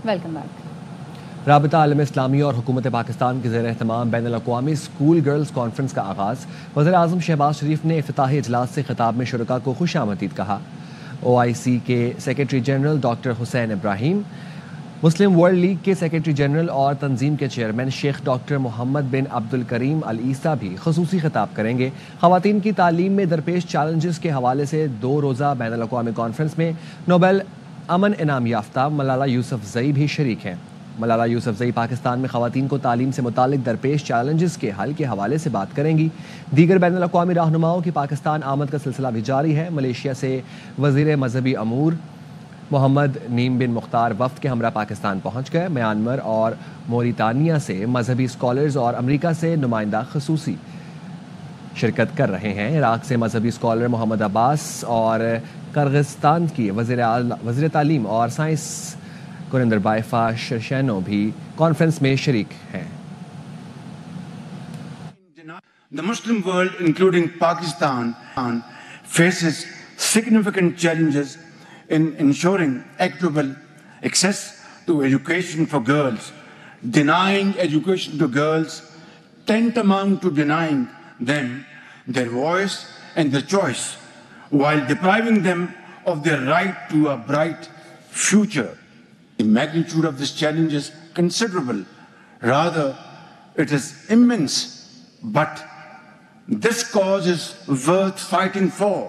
Welcome back. رابطہ عالم اسلامی اور حکومت پاکستان کے زیر اہتمام بین الاقوامی اسکول گرلز کانفرنس کا آغاز۔ وزیر اعظم شہباز شریف نے افتتاحی اجلاس سے خطاب میں شرکاء کو خوش آمدید کہا۔ OIC کے سیکرٹری جنرل ڈاکٹر حسین ابراہیم، مسلم ورلڈ لیگ کے سیکرٹری جنرل اور تنظیم کے چیئرمین شیخ ڈاکٹر محمد بن عبد الکریم العیسیٰ بھی خصوصی خطاب کریں گے۔ خواتین کی تعلیم میں درپیش چیلنجز کے حوالے سے 2 روزہ بین الاقوامی کانفرنس میں نوبل امن انعام یافتہ ملالہ یوسفزئی بھی شریک ہیں۔ ملالہ یوسفزئی پاکستان میں خواتین کو تعلیم سے متعلق درپیش چیلنجز کے حل کے حوالے سے بات کریں گی۔ دیگر بین الاقوامی رہنماؤں کی پاکستان آمد کا سلسلہ بھی جاری ہے۔ ملیشیا سے وزیر مذہبی امور محمد نیم بن مختار وفد کے ہمراہ پاکستان پہنچ گئے۔ میانمار اور موریتانیہ سے مذہبی اسکالرز اور امریکہ سے نمائندہ خصوصی شرکت کر رہے ہیں۔ عراق سے مذہبی اسکالر محمد عباس اور کرغزستان کی وزیر تعلیم اور سائنس گریندر بائفا شرشینو بھی کانفرنس میں شریک ہیں۔ The Muslim world, including Pakistan, faces significant challenges in ensuring equitable access to education for girls. Denying education to girls tantamount to denying them their voice and their choice, while depriving them of their right to a bright future. The magnitude of this challenge is considerable. Rather, it is immense. But this cause is worth fighting for.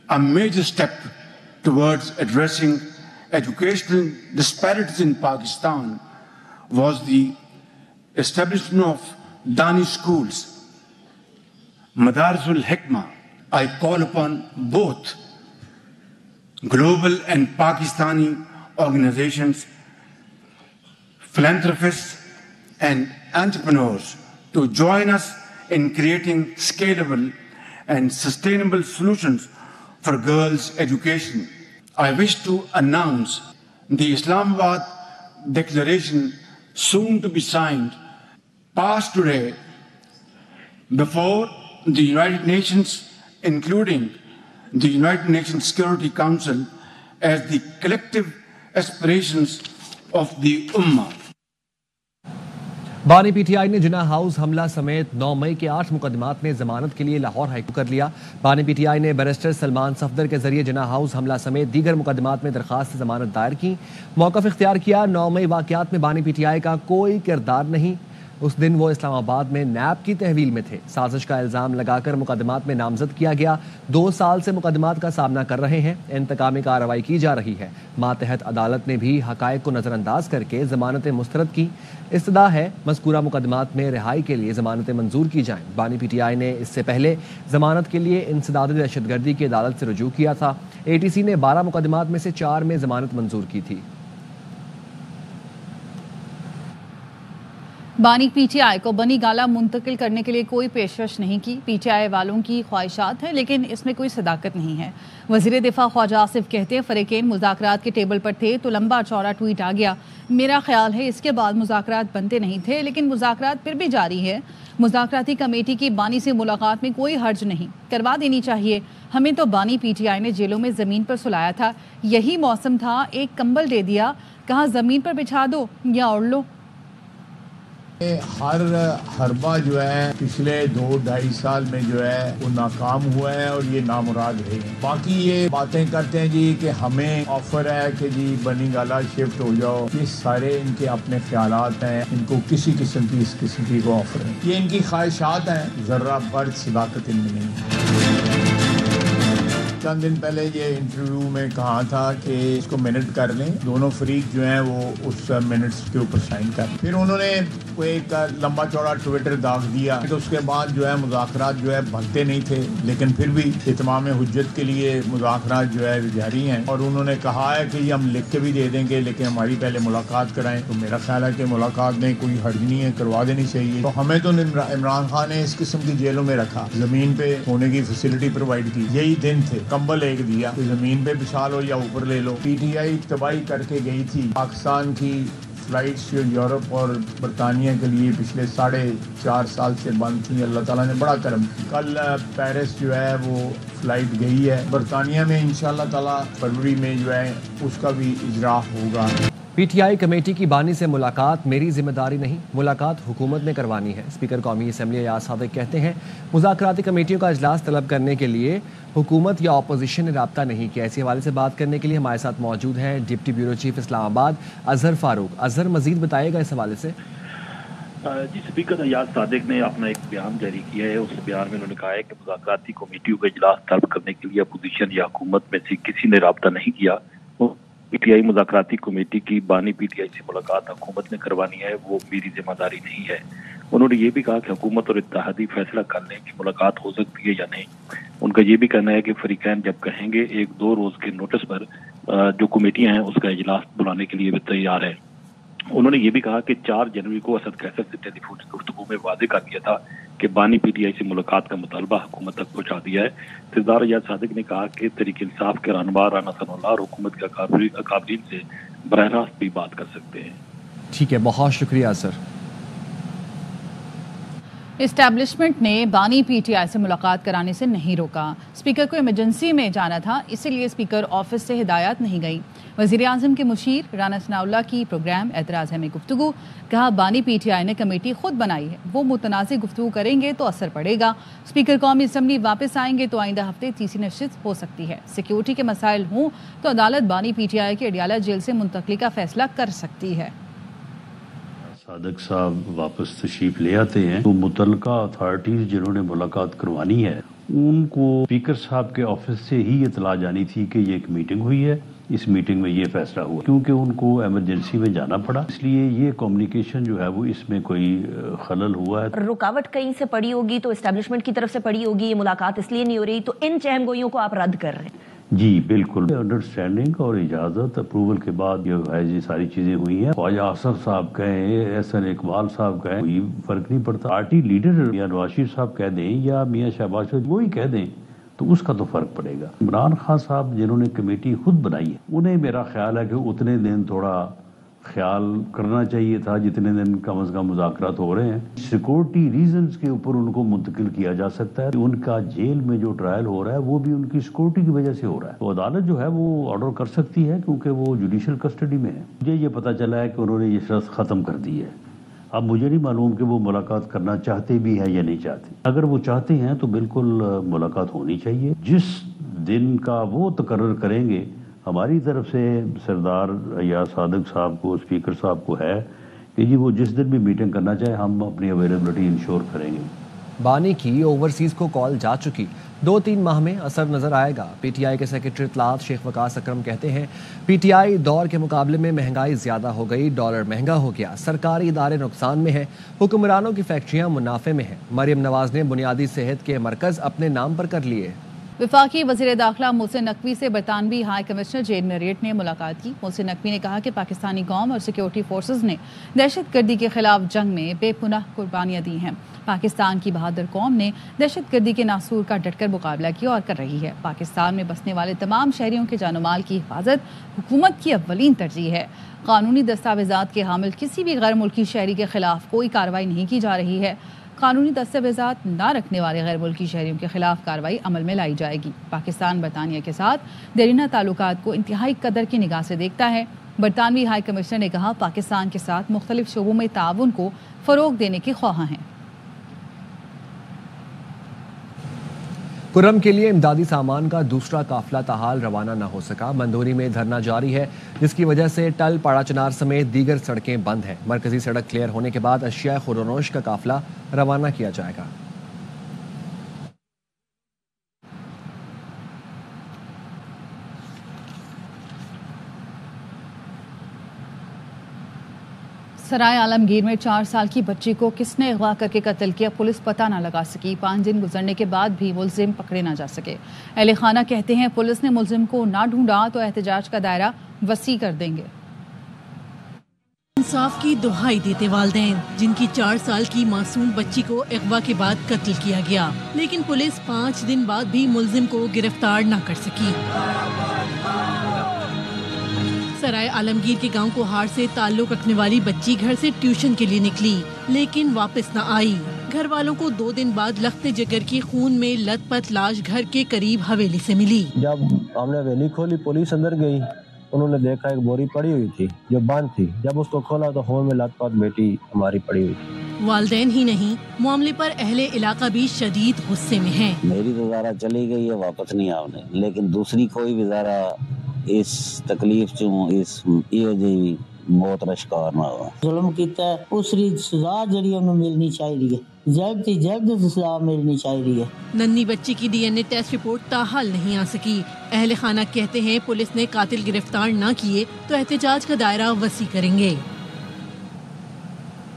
A major step towards addressing educational disparities in Pakistan was the establishment of Dani schools, Madarisul Hikmah. I call upon both global and Pakistani organizations, philanthropists and entrepreneurs to join us in creating scalable and sustainable solutions for girls' education. I wish to announce the Islamabad Declaration, soon to be signed, passed today before the United Nations, including the United Nations Security Council, as the collective aspirations of the Ummah. بانی P T I نے جناح house حملہ سمیت 9 مئی کے 8 مقدمات میں ضمانت کے لیے لاہور ہائی کورٹ کر لیا۔ بانی پی ٹی آئی نے بیرسٹر سلمان صفدر کے ذریعے جناح ہاؤس حملہ سمیت دیگر مقدمات میں درخواست ضمانت دائر کی۔ موقف اختیار کیا۔ 9 مئی واقعات میں بانی پی ٹی آئی کا کوئی کردار نہیں۔ اس دن وہ اسلام آباد میں نیب کی تحویل میں تھے۔ سازش کا الزام لگا کر مقدمات میں نامزد کیا گیا۔ 2 سال سے مقدمات کا سامنا کر رہے ہیں۔ انتقامی کارروائی کی جا رہی ہے۔ ماتحت عدالت نے بھی حقائق کو نظر انداز کر کے ضمانتیں مسترد کی۔ استدعا ہے مذکورہ مقدمات میں رہائی کے لیے ضمانتیں منظور کی جائیں۔ بانی پی ٹی آئی نے اس سے پہلے ضمانت کے لیے انسداد دہشت گردی کی عدالت سے رجوع کیا تھا۔ ATC نے 12 مقدمات میں سے 4 میں ضمانت منظور کی تھی۔ بانی پی ٹی آئی کو بنی گالہ منتقل کرنے کے لیے کوئی پیشکش نہیں کی۔ پی ٹی آئی والوں کی خواہشات ہیں لیکن اس میں کوئی صداقت نہیں ہے۔ وزیر دفاع خواجہ آصف کہتے ہیں فریقین مذاکرات کے ٹیبل پر تھے تو لمبا چوڑا ٹویٹ آ گیا۔ میرا خیال ہے اس کے بعد مذاکرات بنتے نہیں تھے لیکن مذاکرات پھر بھی جاری ہے۔ مذاکراتی کمیٹی کی بانی سے ملاقات میں کوئی حرج نہیں، کروا دینی چاہیے۔ ہمیں تو بانی پی ٹی آئی نے جیلوں میں زمین پر سلایا تھا، یہی موسم تھا، ایک کمبل دے دیا، کہا زمین پر بچھا دو یا اوڑھ لو۔ ہر حربہ جو ہے پچھلے 2-2.5 سال میں جو ہے وہ ناکام ہوا ہے اور یہ نامراد رہے ہیں۔ باقی یہ باتیں کرتے ہیں جی کہ ہمیں آفر ہے کہ جی بنی گالہ شفٹ ہو جاؤ، یہ سارے ان کے اپنے خیالات ہیں، ان کو کسی قسم کی اس قسم کی کو آفر ہے، یہ ان کی خواہشات ہیں، ذرہ بر صداقت ان میں نہیں ہے۔ چند دن پہلے یہ انٹرویو میں کہا تھا کہ اس کو منٹ کر لیں، دونوں فریق جو ہیں وہ اس منٹس کے اوپر سائن کر لیں۔ پھر انہوں نے کوئی ایک لمبا چوڑا ٹویٹر داغ دیا تو اس کے بعد جو ہے مذاکرات جو ہے بنتے نہیں تھے، لیکن پھر بھی اتمام حجت کے لیے مذاکرات جو ہے جاری ہیں، اور انہوں نے کہا ہے کہ یہ ہم لکھ کے بھی دے دیں گے لیکن ہماری پہلے ملاقات کرائیں۔ تو میرا خیال ہے کہ ملاقات میں کوئی حرج نہیں ہے، کروا دینی چاہیے۔ تو ہمیں تو عمران خان نے اس قسم کی جیلوں میں رکھا، زمین پہ ہونے کی فیسلٹی پرووائڈ کی، یہی دن تھے، کمبل ایک دیا کہ زمین پہ بچھا لو یا اوپر لے لو۔ پی ٹی آئی تباہی کر کے گئی تھی پاکستان کی فلائٹس جو یورپ اور برطانیہ کے لیے پچھلے 4.5 سال سے بند تھی، اللہ تعالیٰ نے بڑا کرم کیا۔ کل پیرس جو ہے وہ فلائٹ گئی ہے، برطانیہ میں انشاءاللہ تعالیٰ فروری میں جو ہے اس کا بھی اجرا ہوگا۔ PTI کمیٹی کی بانی سے ملاقات میری ذمہ داری نہیں، ملاقات حکومت نے کروانی ہے۔ اسپیکر قومی اسمبلی ایاز صادق کہتے ہیں مذاکراتی کمیٹیوں کا اجلاس طلب کرنے کے لیے حکومت یا اپوزیشن نے رابطہ نہیں کیا۔ اسی حوالے سے بات کرنے کے لیے ہمارے ساتھ موجود ہیں ڈپٹی بیورو چیف اسلام آباد اظہر فاروق۔ اظہر مزید بتائے گا اس حوالے سے؟ جی، اسپیکر ایاز صادق نے اپنا ایک بیان جاری کیا ہے۔ اس بیان میں انہوں نے کہا ہے کہ مذاکراتی کمیٹیوں کا اجلاس طلب کرنے کے لیے اپوزیشن یا حکومت میں سے کسی نے رابطہ نہیں کیا۔ PTI مذاکراتی کمیٹی کی بانی PTI سے ملاقات حکومت نے کروانی ہے، وہ میری ذمہ داری نہیں ہے۔ انہوں نے یہ بھی کہا کہ حکومت اور اتحادی فیصلہ کر لیں کہ ملاقات ہو سکتی ہے یا نہیں۔ ان کا یہ بھی کہنا ہے کہ فریقین جب کہیں گے 1-2 روز کے نوٹس پر جو کمیٹیاں ہیں اس کا اجلاس بلانے کے لیے بھی تیار ہے۔ انہوں نے یہ بھی کہا کہ 4 جنوری کو اسد قیصر سے ٹیلی فون گفتگو میں واضح کر دیا تھا کہ بانی PTI سے ملاقات کا مطالبہ حکومت تک پہنچا دیا ہے۔ سردار ایاز صادق نے کہا کہ تحریک انصاف کے رہنما رانا ثناء اللہ اور حکومت کے اکابرین سے براہ راست بھی بات کر سکتے ہیں۔ ٹھیک ہے، بہت شکریہ سر۔ اسٹیبلشمنٹ نے بانی PTI سے ملاقات کرانے سے نہیں روکا۔ اسپیکر کو ایمرجنسی میں جانا تھا، اسی لیے اسپیکر آفس سے ہدایات نہیں گئی۔ وزیر اعظم کے مشیر رانا ثناء اللہ کی پروگرام اعتراض ہے میں گفتگو، کہا بانی PTI نے کمیٹی خود بنائی ہے، وہ متنازع گفتگو کریں گے تو اثر پڑے گا۔ اسپیکر قومی اسمبلی واپس آئیں گے تو آئندہ ہفتے تیسری نشست ہو سکتی ہے۔ سیکیورٹی کے مسائل ہوں تو عدالت بانی PTI کے اڈیالہ جیل سے منتقلی کا فیصلہ کر سکتی ہے۔ صادق صاحب واپس تشریف لے آتے ہیں تو متعلقہ اتھارٹیز جنہوں نے ملاقات کروانی ہے ان کو اسپیکر صاحب کے آفس سے ہی اطلاع جانی تھی کہ یہ ایک میٹنگ ہوئی ہے، اس میٹنگ میں یہ فیصلہ ہوا، کیونکہ ان کو ایمرجنسی میں جانا پڑا، اس لیے یہ کمیونیکیشن جو ہے وہ اس میں کوئی خلل ہوا ہے۔ رکاوٹ کہیں سے پڑی ہوگی تو اسٹیبلشمنٹ کی طرف سے پڑی ہوگی، یہ ملاقات اس لیے نہیں ہو رہی، تو ان چہم گوئیوں کو آپ رد کر رہے ہیں؟ جی بالکل، انڈرسٹینڈنگ اور اجازت اپروول کے بعد جو ہے یہ ساری چیزیں ہوئی ہیں۔ خواجہ آصف صاحب کہیں، احسن اقبال صاحب کہیں، کوئی فرق نہیں پڑتا۔ پارٹی لیڈر میاں نواز شریف صاحب کہہ دیں یا میاں شہباز شریف وہی کہہ دیں تو اس کا تو فرق پڑے گا۔ عمران خان صاحب جنہوں نے کمیٹی خود بنائی ہے انہیں میرا خیال ہے کہ اتنے دن تھوڑا خیال کرنا چاہیے تھا جتنے دن کم از کم مذاکرات ہو رہے ہیں۔ سیکورٹی ریزنز کے اوپر ان کو منتقل کیا جا سکتا ہے، ان کا جیل میں جو ٹرائل ہو رہا ہے وہ بھی ان کی سیکورٹی کی وجہ سے ہو رہا ہے، تو عدالت جو ہے وہ آرڈر کر سکتی ہے کیونکہ وہ جوڈیشل کسٹڈی میں ہے۔ مجھے یہ پتہ چلا ہے کہ انہوں نے یہ شرط ختم کر دی ہے۔ اب مجھے نہیں معلوم کہ وہ ملاقات کرنا چاہتے بھی ہیں یا نہیں چاہتے۔ اگر وہ چاہتے ہیں تو بالکل ملاقات ہونی چاہیے۔ جس دن کا وہ تقرر کریں گے، ہماری طرف سے سردار ایاز صادق صاحب کو، اسپیکر صاحب کو ہے کہ جی وہ جس دن بھی میٹنگ کرنا چاہے ہم اپنی اویلیبلٹی انشور کریں گے۔ بانی کی اوورسیز کو کال جا چکی، 2-3 ماہ میں اثر نظر آئے گا۔ PTI کے سیکرٹری اطلاعات شیخ وقاص اکرم کہتے ہیں PTI دور کے مقابلے میں مہنگائی زیادہ ہو گئی، ڈالر مہنگا ہو گیا، سرکاری ادارے نقصان میں ہیں، حکمرانوں کی فیکٹریاں منافع میں ہیں۔ مریم نواز نے بنیادی صحت کے مرکز اپنے نام پر کر لیے۔ وفاقی وزیر داخلہ محسن نقوی سے برطانوی ہائی کمشنر جیڈ میریٹ نے ملاقات کی۔ محسن نقوی نے کہا کہ پاکستانی قوم اور سیکیورٹی فورسز نے دہشت گردی کے خلاف جنگ میں بے پناہ قربانیاں دی ہیں۔ پاکستان کی بہادر قوم نے دہشت گردی کے ناسور کا ڈٹ کر مقابلہ کیا اور کر رہی ہے۔ پاکستان میں بسنے والے تمام شہریوں کے جان و مال کی حفاظت حکومت کی اولین ترجیح ہے۔ قانونی دستاویزات کے حامل کسی بھی غیر ملکی شہری کے خلاف کوئی کارروائی نہیں کی جا رہی ہے۔ قانونی دستاویزات نہ رکھنے والے غیر ملکی شہریوں کے خلاف کارروائی عمل میں لائی جائے گی۔ پاکستان برطانیہ کے ساتھ دیرینہ تعلقات کو انتہائی قدر کی نگاہ سے دیکھتا ہے۔ برطانوی ہائی کمشنر نے کہا پاکستان کے ساتھ مختلف شعبوں میں تعاون کو فروغ دینے کے خواہاں ہیں۔ کرم کے لیے امدادی سامان کا دوسرا قافلہ تاحال روانہ نہ ہو سکا۔ مندوری میں دھرنا جاری ہے جس کی وجہ سے ٹل پاڑا چنار سمیت دیگر سڑکیں بند ہیں۔ مرکزی سڑک کلیئر ہونے کے بعد اشیاء خوردونوش کا قافلہ روانہ کیا جائے گا۔ سرائے عالمگیر میں 4 سال کی بچی کو کس نے اغوا کر کے قتل کیا، پولیس پتہ نہ لگا سکی۔ 5 دن گزرنے کے بعد بھی ملزم پکڑے نہ جا سکے۔ اہل خانہ کہتے ہیں پولیس نے ملزم کو نہ ڈھونڈا تو احتجاج کا دائرہ وسیع کر دیں گے۔ انصاف کی دہائی دیتے والدین جن کی 4 سال کی معصوم بچی کو اغوا کے بعد قتل کیا گیا، لیکن پولیس 5 دن بعد بھی ملزم کو گرفتار نہ کر سکی۔ سرائے عالمگیر کے گاؤں کوہاڑ سے تعلق رکھنے والی بچی گھر سے ٹیوشن کے لیے نکلی لیکن واپس نہ آئی۔ گھر والوں کو 2 دن بعد لخت جگر کی خون میں لت پت لاش گھر کے قریب حویلی سے ملی۔ جب ہم نے حویلی کھولی پولیس اندر گئی انہوں نے دیکھا ایک بوری پڑی ہوئی تھی جو بند تھی. جب اس کو کھولا تو خون میں لت پت بیٹی ہماری پڑی ہوئی تھی. والدین ہی نہیں، معاملے پر اہل علاقہ بھی شدید غصے میں ہیں. میری تو ذرا چلی گئی ہے، واپس نہیں آنے، لیکن دوسری کوئی بھی ذرا اس تکلیف چوں اس یہ جی موت کا شکار نہ ہوا. ظلم کیتا ہے، اس کی سزا جڑی انہوں ملنی چاہیے، جلد سزا ملنی چاہیے. ننھی بچی کی D N A test report تاحال نہیں آ سکی. اہل خانہ کہتے ہیں پولیس نے قاتل گرفتار نہ کیے تو احتجاج کا دائرہ وسیع کریں گے.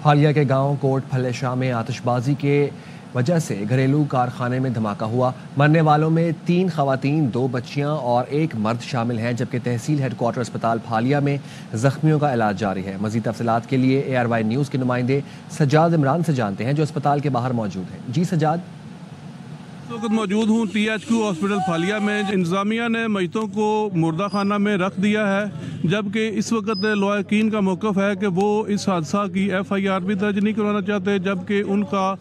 حالیہ کے گاؤں کوٹ پھلے شاہ میں آتش بازی کے وجہ سے گھریلو کارخانے میں دھماکہ ہوا. مرنے والوں میں 3 خواتین، 2 بچیاں اور 1 مرد شامل ہیں، جبکہ تحصیل ہیڈ کوارٹر اسپتال پھالیا میں زخمیوں کا علاج جاری ہے. مزید تفصیلات کے لیے ARY نیوز کے نمائندے سجاد عمران سے جانتے ہیں جو اسپتال کے باہر موجود ہیں. جی سجاد. اس وقت موجود ہوں THQ ہاسپٹل پھالیا میں. انتظامیہ نے میتوں کو مردہ خانہ میں رکھ دیا ہے، جبکہ اس وقت لواحقین کا موقف ہے کہ وہ اس حادثہ کی FIR بھی درج نہیں کرانا چاہتے، جبکہ ان کا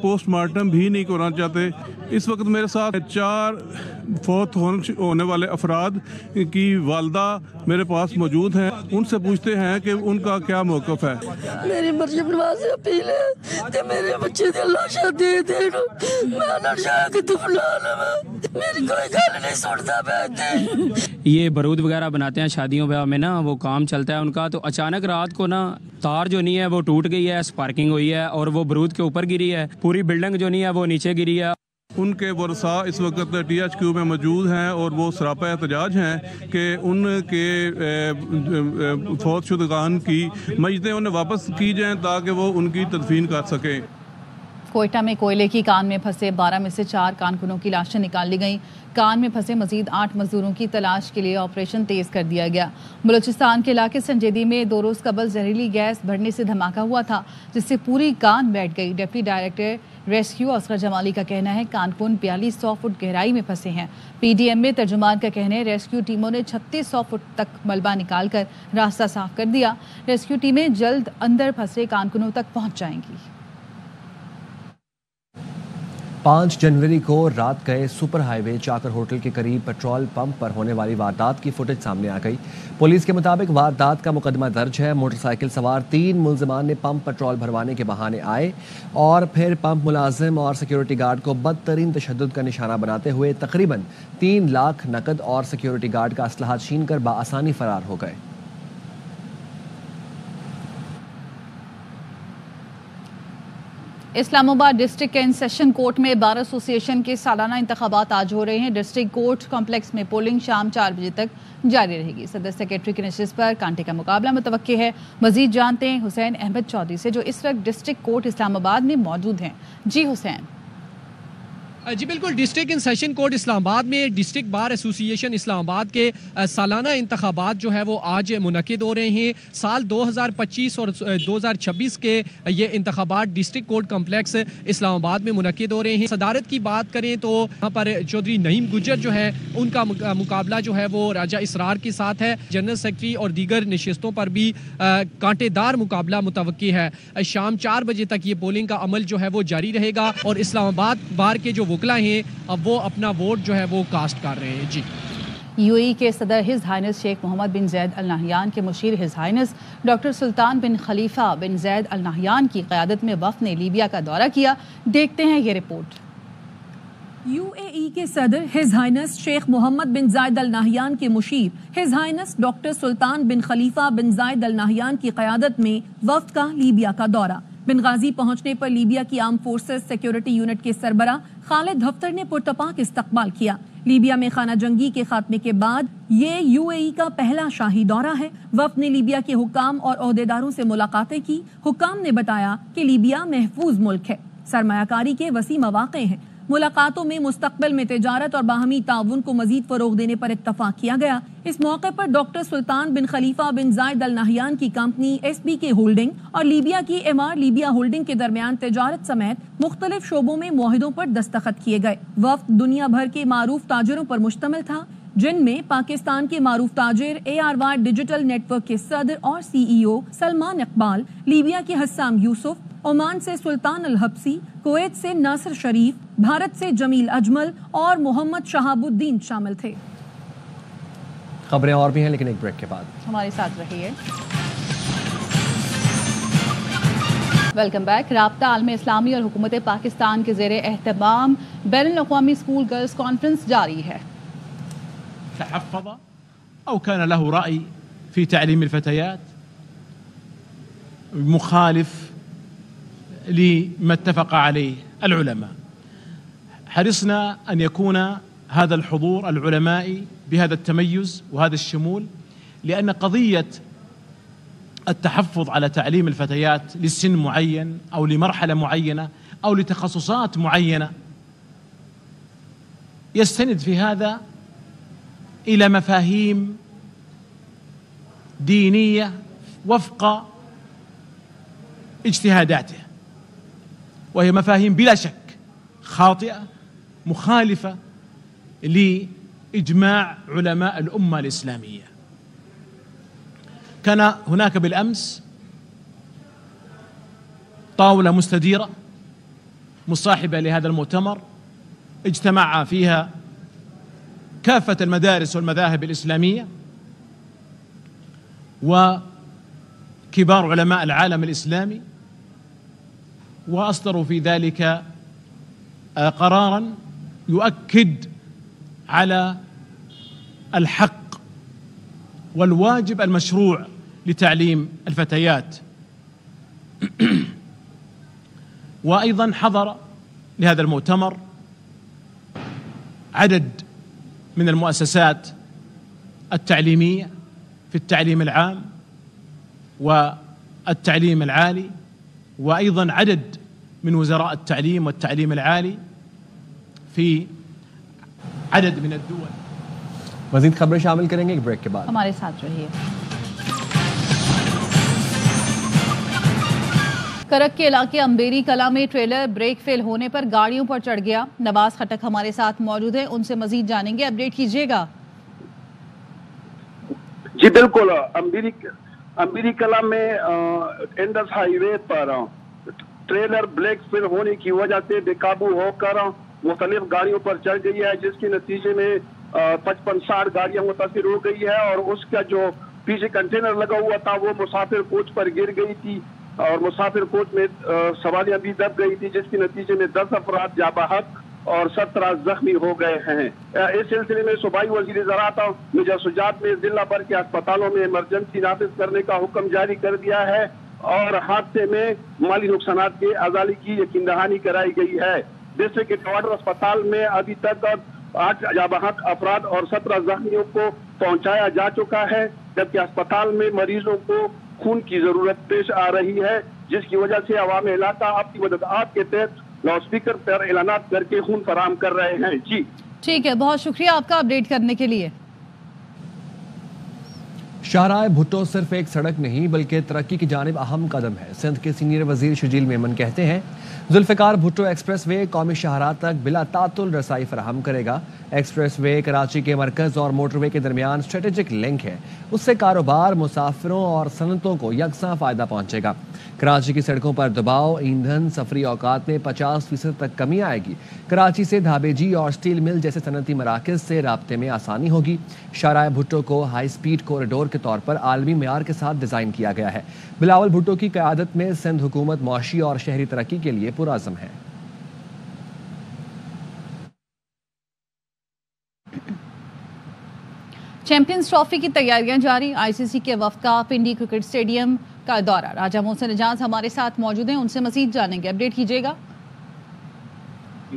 پوسٹ مارٹم بھی نہیں کرانا چاہتے. اس وقت میرے ساتھ 4 فوت ہونے والے افراد کی والدہ میرے پاس موجود ہیں. ان سے پوچھتے ہیں کہ ان کا کیا موقف ہے. میری مرضی پرواز سے اپیل ہے کہ میرے بچے دے اللہ شاہ دے دے میں اللہ شاہ کہ تو میری کوئی گل نہیں سنتا بیٹھتے. یہ برود وغیرہ بناتے ہیں شادیوں بیاہ میں نا، وہ کام چلتا ہے ان کا، تو اچانک رات کو نا تار جو نہیں ہے وہ ٹوٹ گئی ہے، اسپارکنگ ہوئی ہے اور وہ برود کے اوپر گری ہے. پوری بلڈنگ جو نہیں ہے وہ نیچے گری ہے. ان کے ورثاء اس وقت THQ میں موجود ہیں اور وہ سراپا احتجاج ہیں کہ ان کے فوت شدگان کی میتیں انہیں واپس کی جائیں تاکہ وہ ان کی تدفین کر سکیں. کوئٹہ میں کوئلے کی کان میں پھنسے 12 میں سے 4 کانکنوں کی لاشیں نکال لی گئیں. کان میں پھنسے مزید 8 مزدوروں کی تلاش کے لیے آپریشن تیز کر دیا گیا. بلوچستان کے علاقے سنجیدی میں 2 روز قبل زہریلی گیس بھرنے سے دھماکہ ہوا تھا جس سے پوری کان بیٹھ گئی. ڈپٹی ڈائریکٹر ریسکیو اصغر جمالی کا کہنا ہے کانکن 4200 فٹ گہرائی میں پھنسے ہیں. PDM میں ترجمان کا کہنا ہے ریسکیو ٹیموں نے 3600 فٹ تک ملبہ نکال کر راستہ صاف کر دیا. ریسکیو ٹیمیں جلد اندر پھنسے کانکنوں تک پہنچ جائیں گی. 5 جنوری کو رات گئے سپر ہائی وے چاکر ہوٹل کے قریب پیٹرول پمپ پر ہونے والی واردات کی فوٹیج سامنے آ گئی. پولیس کے مطابق واردات کا مقدمہ درج ہے. موٹر سائیکل سوار 3 ملزمان نے پمپ پیٹرول بھروانے کے بہانے آئے اور پھر پمپ ملازم اور سیکیورٹی گارڈ کو بدترین تشدد کا نشانہ بناتے ہوئے تقریباً 3 لاکھ نقد اور سیکیورٹی گارڈ کا اسلحہ چھین کر بآسانی فرار ہو گئے. اسلام آباد ڈسٹرکٹ اینڈ سیشن کورٹ میں بار ایسوسی ایشن کے سالانہ انتخابات آج ہو رہے ہیں. ڈسٹرکٹ کورٹ کمپلیکس میں پولنگ شام 4 بجے تک جاری رہے گی. صدر سیکرٹری کی نشست پر کانٹے کا مقابلہ متوقع ہے. مزید جانتے ہیں حسین احمد چودھری سے جو اس وقت ڈسٹرکٹ کورٹ اسلام آباد میں موجود ہیں. جی حسین. جی بالکل، ڈسٹرکٹ ان سیشن کورٹ اسلام آباد میں ڈسٹرکٹ بار ایسوسی ایشن اسلام آباد کے سالانہ انتخابات جو ہے وہ آج منعقد ہو رہے ہیں. سال 2025 اور 2026 کے یہ انتخابات ڈسٹرکٹ کورٹ کمپلیکس اسلام آباد میں منعقد ہو رہے ہیں. صدارت کی بات کریں تو یہاں پر چودھری نعیم گجر جو ہے ان کا مقابلہ جو ہے وہ راجہ اسرار کے ساتھ ہے. جنرل سیکرٹری اور دیگر نشستوں پر بھی کانٹے دار مقابلہ متوقع ہے. شام 4 بجے تک یہ پولنگ کا عمل جو ہے وہ جاری رہے گا اور اسلام آباد بار کے جو وکلا ہیں اب وہ اپنا ووٹ جو ہے وہ کاسٹ کر رہے ہیں. جی UAE کے صدر ہز ہائنس شیخ محمد بن زید ال نہیان کے مشیر ہز ہائنس ڈاکٹر سلطان بن خلیفہ بن زید ال نہیان کی قیادت میں وفد نے لیبیا کا دورہ کیا. دیکھتے ہیں یہ رپورٹ. UAE کے صدر ہز ہائنس شیخ محمد بن زائد ال نہیان کے مشیر ہز ہائنس ڈاکٹر سلطان بن خلیفہ بن زائد ال نہیان کی قیادت میں وفد کا لیبیا کا دورہ. بنغازی پہنچنے پر لیبیا کی آرم فورسز سیکیورٹی یونٹ کے سربراہ خالد حفتر نے پرتپاک استقبال کیا. لیبیا میں خانہ جنگی کے خاتمے کے بعد یہ UAE کا پہلا شاہی دورہ ہے. وفد نے لیبیا کے حکام اور عہدیداروں سے ملاقاتیں کی. حکام نے بتایا کہ لیبیا محفوظ ملک ہے، سرمایہ کاری کے وسیع مواقع ہیں. ملاقاتوں میں مستقبل میں تجارت اور باہمی تعاون کو مزید فروغ دینے پر اتفاق کیا گیا. اس موقع پر ڈاکٹر سلطان بن خلیفہ بن زائد ال نہیان کی کمپنی SBK ہولڈنگ اور لیبیا کی MR لیبیا ہولڈنگ کے درمیان تجارت سمیت مختلف شعبوں میں معاہدوں پر دستخط کیے گئے. وفد دنیا بھر کے معروف تاجروں پر مشتمل تھا جن میں پاکستان کے معروف تاجر ARY ڈیجیٹل نیٹ ورک کے صدر اور CEO سلمان اقبال، لیبیا کے حسام یوسف، عمان سے سلطان الحبسی، کویت سے ناصر شریف، بھارت سے جمیل اجمل اور محمد شہاب الدین شامل تھے. خبریں اور بھی ہیں لیکن ایک بریک کے بعد ہمارے ساتھ رہیے. Welcome back. رابطہ عالم اسلامی اور حکومت پاکستان کے زیر اہتمام بین الاقوامی اسکول گرلز کانفرنس جاری ہے. تحفظ أو كان له رأي في تعليم الفتيات مخالف لما اتفق عليه العلماء. حرصنا أن يكون هذا الحضور العلمائي بهذا التميز وهذا الشمول، لأن قضية التحفظ على تعليم الفتيات لسن معين أو لمرحلة معينة أو لتخصصات معينة يستند في هذا إلى مفاهيم دينية وفق اجتهاداته، وهي مفاهيم بلا شك خاطئة مخالفة لإجماع علماء الأمة الإسلامية. كان هناك بالأمس طاولة مستديرة مصاحبة لهذا المؤتمر اجتمع فيها كافة المدارس والمذاهب الإسلامية وكبار علماء العالم الإسلامي، وأصدروا في ذلك قرارا يؤكد على الحق والواجب المشروع لتعليم الفتيات. وأيضا حضر لهذا المؤتمر عدد من المؤسسات التعليمية في التعليم العام والتعليم العالي، وأيضا عدد من وزراء التعليم والتعليم العالي في عدد من الدول. مزید خبریں شامل کریں گے ایک بریک کے بعد. ہمارے ساتھ رہیے. کرک کے علاقے امبیری کلا میں ٹریلر بریک فیل ہونے پر گاڑیوں پر چڑھ گیا. نواز خٹک ہمارے ساتھ موجود ہیں, ان سے مزید جانیں گے. اپڈیٹ کیجیے گا. جی بالکل, امبیری کلا میں انڈس ہائی وے پر ٹریلر بریک فیل ہونے کی وجہ سے بے قابو ہو کر مختلف گاڑیوں پر چڑھ گئی ہے, جس کے نتیجے میں 55-60 گاڑیاں متاثر ہو گئی ہے, اور اس کا جو پیچھے کنٹینر لگا ہوا تھا وہ مسافر کوچ پر گر گئی تھی, اور مسافر کوچ میں سواریاں بھی دب گئی تھی, جس کے نتیجے میں 10 افراد جاں بحق اور 17 زخمی ہو گئے ہیں. اس سلسلے میں صوبائی وزیر زراعت میجر سجاد نے ضلع بھر کے اسپتالوں میں ایمرجنسی نافذ کرنے کا حکم جاری کر دیا ہے, اور حادثے میں مالی نقصانات کے ازالے کی یقین دہانی کرائی گئی ہے. ڈسٹرکٹ ہیڈ کوارٹر اسپتال میں ابھی تک 8 جاں بحق افراد اور 17 زخمیوں کو پہنچایا جا چکا ہے, جبکہ اسپتال میں مریضوں کو خون کی ضرورت پیش آ رہی ہے, جس کی وجہ سے عوام علاقہ آپ کی مدد آپ کے تحت لاؤڈ اسپیکر پر اعلانات کر کے خون فراہم کر رہے ہیں. جی ٹھیک ہے, بہت شکریہ آپ کا اپڈیٹ کرنے کے لیے. شاہراہ بھٹو صرف ایک سڑک نہیں بلکہ ترقی کی جانب اہم قدم ہے. سندھ کے سینئر وزیر شجیل میمن کہتے ہیں ذوالفقار بھٹو ایکسپریس وے قومی شاہراہ تک بلا تعطل رسائی فراہم کرے گا. ایکسپریس وے کراچی کے مرکز اور موٹر وے کے درمیان اسٹریٹجک لنک ہے, اس سے کاروبار, مسافروں اور صنعتوں کو یکساں فائدہ پہنچے گا. کراچی کی سڑکوں پر دباؤ, ایندھن, سفری اوقات میں 50% تک کمی آئے گی. کراچی سے دھابے جی اور سٹیل مل جیسے صنعتی مراکز سے رابطے میں آسانی ہوگی. شاہراہ بھٹو کو ہائی سپیڈ کوریڈور کے طور پر عالمی معیار کے ساتھ ڈیزائن کیا گیا ہے. بلاول بھٹو کی قیادت میں سندھ حکومت معاشی اور شہری ترقی کے لیے پرعزم ہے. چیمپئنز ٹرافی کی تیاریاں جاری. آئی سی سی کے وفد کا پنڈی کرکٹ اسٹیڈیم کا دورہ. راجہ محسن اجاز ہمارے ساتھ موجود ہیں, ان سے مزید جانیں گے. اپڈیٹ کیجیے گا.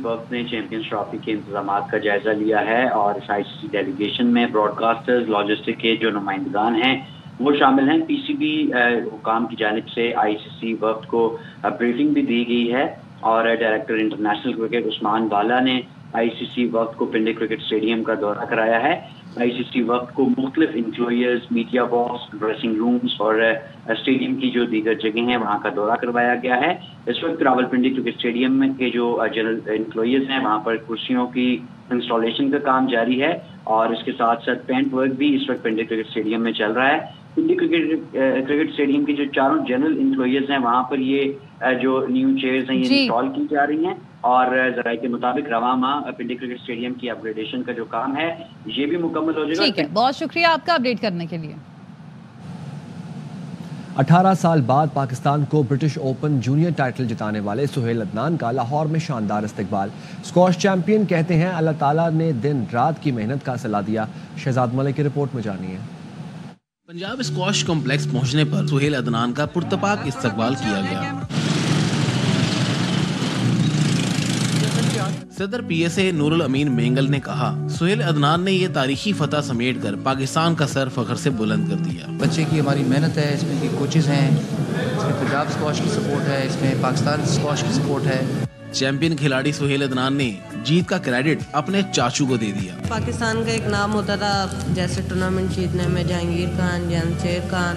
وقت نے چیمپئنز ٹرافی کے انتظامات کا جائزہ لیا ہے, اور اس آئی سی سی ڈیلیگیشن میں براڈ کاسٹرز, لاجسٹک کے جو نمائندگان ہیں وہ شامل ہیں. پی سی بی حکام کی جانب سے آئی سی سی وفد کو بریفنگ بھی دی گئی ہے, اور ڈائریکٹر انٹرنیشنل کرکٹ عثمان والا نے آئی سی سی وفد کو پنڈی کرکٹ اسٹیڈیم کا دورہ کرایا ہے. آئی سی سی وقت کو مختلف انکلوئرز, میڈیا باکس, ڈریسنگ رومز اور اسٹیڈیم کی جو دیگر جگہیں ہیں وہاں کا دورہ کروایا گیا ہے. اس وقت راولپنڈی کرکٹ اسٹیڈیم کے جو جنرل انکلوئرز ہیں وہاں پر کرسیوں کی انسٹالیشن کا کام جاری ہے, اور اس کے ساتھ ساتھ پینٹ ورک بھی اس وقت پنڈی کرکٹ اسٹیڈیم میں چل رہا ہے. پنڈی کرکٹ اسٹیڈیم کی جو 4 جنرل انکلوئرز ہیں وہاں پر یہ جو نیو چیئرز ہیں یہ انسٹال کی جا رہی ہیں, اور ذرائع کے مطابق رواں ماہ پنڈی کرکٹ اسٹیڈیم کی اپ گریڈیشن کا جو کام ہے یہ بھی مکمل ہو جائے گا. ٹھیک ہے، بہت شکریہ آپ کا اپڈیٹ کرنے کے لیے. 18 سال بعد پاکستان کو برٹش اوپن جونیئر ٹائٹل جتانے والے سہیل عدنان کا لاہور میں شاندار استقبال. اسکواش چیمپئن کہتے ہیں اللہ تعالیٰ نے دن رات کی محنت کا صلہ دیا. شہزاد ملک کی رپورٹ میں جانیے. پنجاب اسکواش کمپلیکس پہنچنے پر سہیل عدنان کا پرتپاک استقبال کیا گیا. صدر پی ایس اے نور الامین مینگل نے کہا سہیل عدنان نے یہ تاریخی فتح سمیٹ کر پاکستان کا سر فخر سے بلند کر دیا. بچے کی ہماری محنت ہے، اس میں کی کوچز ہیں، اس میں پنجاب اسکواش کی سپورٹ ہے، اس میں پاکستان اسکواش کی سپورٹ ہے. چیمپئن کھلاڑی سہیل عدنان نے جیت کا کریڈٹ اپنے چاچو کو دے دیا. پاکستان کا ایک نام ہوتا تھا جیسے ٹورنامنٹ جیتنے میں جہانگیر خان، جانشیر خان،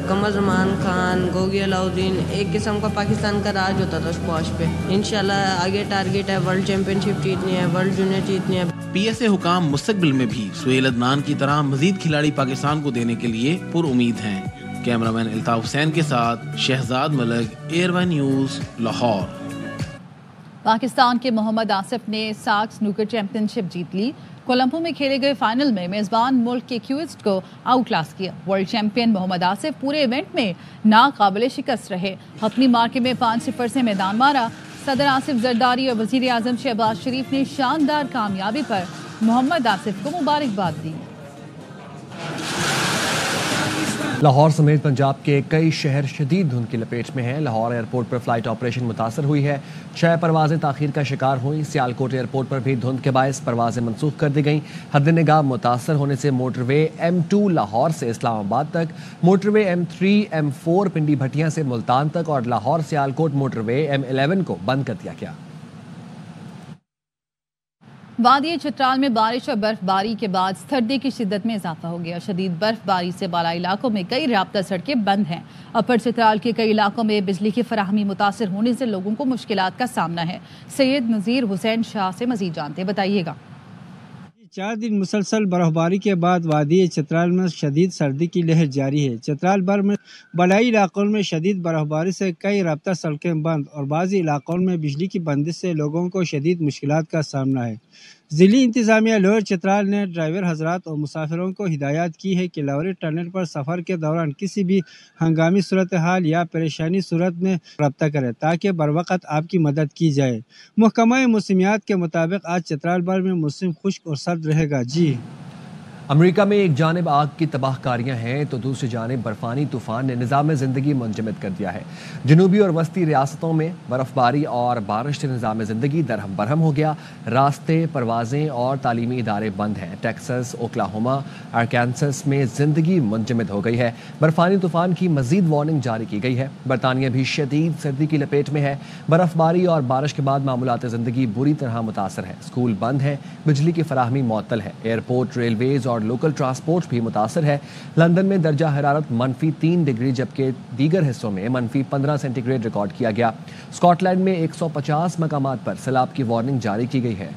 قمر زمان خان، گوگی علاؤدین، ایک قسم کا پاکستان کا راج ہوتا تھا اسکواش پہ. انشاءاللہ آگے ٹارگیٹ ہے ورلڈ چیمپئن شپ جیتنی ہے، ورلڈ جونیئر جیتنی ہے. پی ایس اے حکام مستقبل میں بھی سہیل عدنان کی طرح مزید کھلاڑی پاکستان کو دینے کے لیے پر امید ہیں. کیمرہ مین الطاف حسین کے ساتھ Shahzad Malik, Air One News, Lahore. Pakistan کے محمد آصف نے ساک سنوکر چیمپئن شپ جیت لی. کولمبو میں کھیلے گئے فائنل میں میزبان ملک کے کیوسٹ کو آؤٹ کلاس کیا. ورلڈ چیمپئن محمد آصف پورے ایونٹ میں ناقابل شکست رہے. حتمی مارکے میں 5-0 سے میدان مارا. صدر آصف زرداری اور وزیر اعظم شہباز شریف نے شاندار کامیابی پر محمد آصف کو مبارکباد دی. لاہور سمیت پنجاب کے کئی شہر شدید دھند کی لپیٹ میں ہیں. لاہور ایئرپورٹ پر فلائٹ آپریشن متاثر ہوئی ہے. 6 پروازیں تاخیر کا شکار ہوئیں. سیالکوٹ ایئرپورٹ پر بھی دھند کے باعث پروازیں منسوخ کر دی گئیں. حد نگاہ متاثر ہونے سے موٹر وے M2 لاہور سے اسلام آباد تک، موٹر وے M3 M4 پنڈی بھٹیاں سے ملتان تک اور لاہور سیالکوٹ موٹر وے M11 کو بند کر دیا گیا. وادی چترال میں بارش اور برف باری کے بعد سردی کی شدت میں اضافہ ہو گیا. شدید برف باری سے بالائی علاقوں میں کئی رابطہ سڑکیں بند ہیں. اپر چترال کے کئی علاقوں میں بجلی کی فراہمی متاثر ہونے سے لوگوں کو مشکلات کا سامنا ہے. سید نذیر حسین شاہ سے مزید جانتے بتائیے گا. 4 دن مسلسل برف باری کے بعد وادی چترال میں شدید سردی کی لہر جاری ہے. چترال بھر میں بالائی علاقوں میں شدید برف باری سے کئی رابطہ سڑکیں بند اور بعضی علاقوں میں بجلی کی بندش سے لوگوں کو شدید مشکلات کا سامنا ہے. ضلعی انتظامیہ لوئر چترال نے ڈرائیور حضرات اور مسافروں کو ہدایت کی ہے کہ لاہوری ٹنل پر سفر کے دوران کسی بھی ہنگامی صورتحال یا پریشانی صورت میں رابطہ کریں تاکہ بروقت آپ کی مدد کی جائے. محکمہ موسمیات کے مطابق آج چترال بھر میں موسم خشک اور سرد رہے گا. امریکہ میں ایک جانب آگ کی تباہ کاریاں ہیں تو دوسری جانب برفانی طوفان نے نظام زندگی منجمد کر دیا ہے. جنوبی اور وسطی ریاستوں میں برف باری اور بارش سے نظام زندگی درہم برہم ہو گیا. راستے، پروازیں اور تعلیمی ادارے بند ہیں. ٹیکساس، اوکلاہوما، ارکانسس میں زندگی منجمد ہو گئی ہے. برفانی طوفان کی مزید وارننگ جاری کی گئی ہے. برطانیہ بھی شدید سردی کی لپیٹ میں ہے. برف باری اور بارش کے بعد معمولات زندگی بری طرح متاثر ہے. اسکول بند ہیں، بجلی کی فراہمی معطل ہے. ایئرپورٹ، ریلویز اور لوکل ٹرانسپورٹ بھی متاثر ہے. لندن میں درجہ حرارت -3 ڈگری جبکہ دیگر حصوں میں -15 سینٹی گریڈ ریکارڈ کیا گیا. اسکاٹ لینڈ میں 150 مقامات پر سیلاب کی وارننگ جاری کی گئی ہے.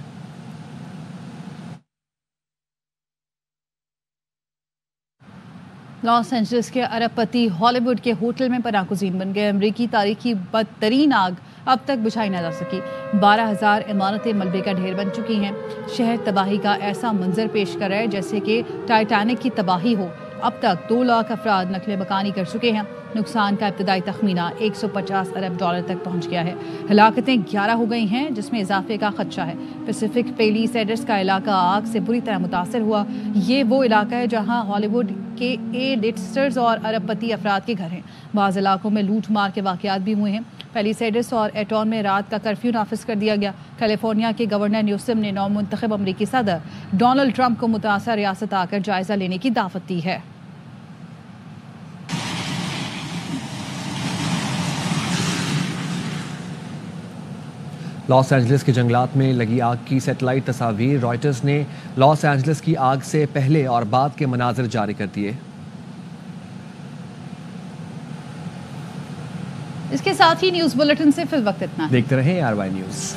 لاس اینجلس کے ارب پتی ہالی ووڈ کے ہوٹل میں پناہ گزین بن گئے. امریکی تاریخ کی بدترین آگ اب تک بجھائی نہ جا سکی. 12,000 عمارتیں ملبے کا ڈھیر بن چکی ہیں. شہر تباہی کا ایسا منظر پیش کر رہا ہے جیسے کہ ٹائٹینک کی تباہی ہو. اب تک 2 لاکھ افراد نقل مکانی کر چکے ہیں. نقصان کا ابتدائی تخمینہ $150 ارب تک پہنچ گیا ہے. ہلاکتیں 11 ہو گئی ہیں جس میں اضافے کا خدشہ ہے. پیسیفک پیلی سیڈرز کا علاقہ آگ سے بری طرح متاثر ہوا. یہ وہ علاقہ ہے جہاں ہالی ووڈ کے لٹسٹرز اور ارب پتی افراد کے گھر ہیں. بعض علاقوں میں لوٹ مار کے واقعات بھی ہوئے ہیں. پیلی سیڈرز اور ایٹون میں رات کا کرفیو نافذ کر دیا گیا. کیلیفورنیا کے گورنر نیوسم نے نو منتخب امریکی صدر ڈونلڈ ٹرمپ کو متاثرہ ریاست آ کر جائزہ لینے کی دعوت دی ہے. لاس اینجلس کے جنگلات میں لگی آگ کی سیٹلائٹ تصاویر. رائٹرز نے لاس اینجلس کی آگ سے پہلے اور بعد کے مناظر جاری کر دیے. اس کے ساتھ ہی نیوز بلیٹن سے فی الوقت اتنا. دیکھتے رہیں RY نیوز.